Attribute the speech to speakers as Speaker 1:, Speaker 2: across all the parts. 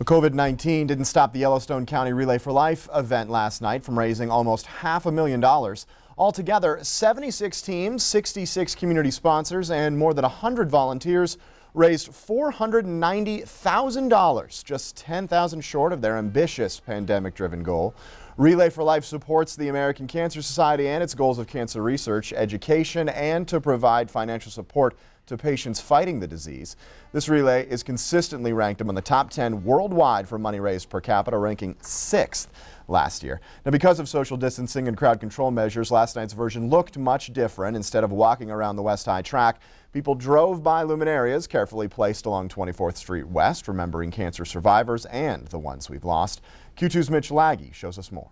Speaker 1: COVID-19 didn't stop the Yellowstone County Relay for Life event last night from raising almost $500,000. Altogether, 76 teams, 66 community sponsors, and more than 100 volunteers raised $490,000, just $10,000 short of their ambitious pandemic-driven goal. Relay for Life supports the American Cancer Society and its goals of cancer research, education, and to provide financial support to patients fighting the disease. This relay is consistently ranked among the top 10 worldwide for money raised per capita, ranking 6th last year. Now, because of social distancing and crowd control measures, last night's version looked much different. Instead of walking around the West High track, people drove by luminarias carefully placed along 24th Street West, remembering cancer survivors and the ones we've lost. Q2's Mitch Laggy shows us more.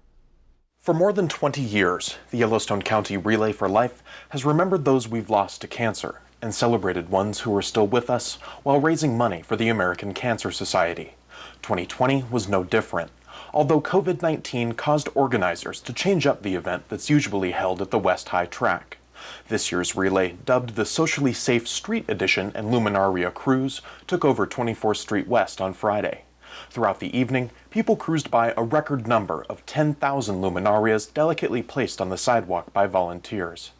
Speaker 2: For more than 20 years, the Yellowstone County Relay for Life has remembered those we've lost to cancer and celebrated ones who are still with us while raising money for the American Cancer Society. 2020 was no different, although COVID-19 caused organizers to change up the event that's usually held at the West High track. This year's relay, dubbed the Socially Safe Street Edition and Luminaria Cruise, took over 24th Street West on Friday. Throughout the evening, people cruised by a record number of 10,000 luminarias delicately placed on the sidewalk by volunteers.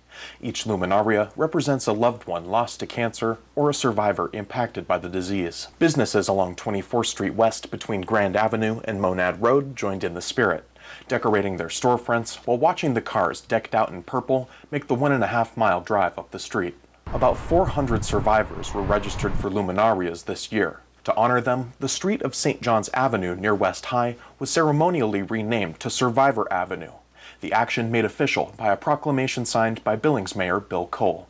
Speaker 2: Each luminaria represents a loved one lost to cancer or a survivor impacted by the disease. Businesses along 24th Street West between Grand Avenue and Monad Road joined in the spirit, decorating their storefronts while watching the cars decked out in purple make the 1.5-mile drive up the street. About 400 survivors were registered for luminarias this year. To honor them, the street of St. John's Avenue near West High was ceremonially renamed to Survivor Avenue. The action made official by a proclamation signed by Billings Mayor Bill Cole.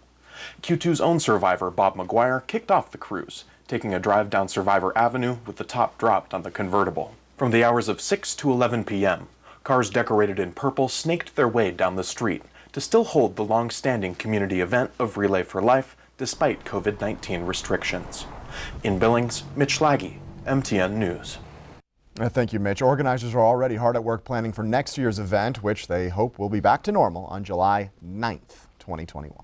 Speaker 2: Q2's own survivor, Bob McGuire, kicked off the cruise, taking a drive down Survivor Avenue with the top dropped on the convertible. From the hours of 6 to 11 p.m., cars decorated in purple snaked their way down the street to still hold the long-standing community event of Relay for Life despite COVID-19 restrictions. In Billings, Mitch Laggy, MTN News.
Speaker 1: Thank you, Mitch. Organizers are already hard at work planning for next year's event, which they hope will be back to normal on July 9th, 2021.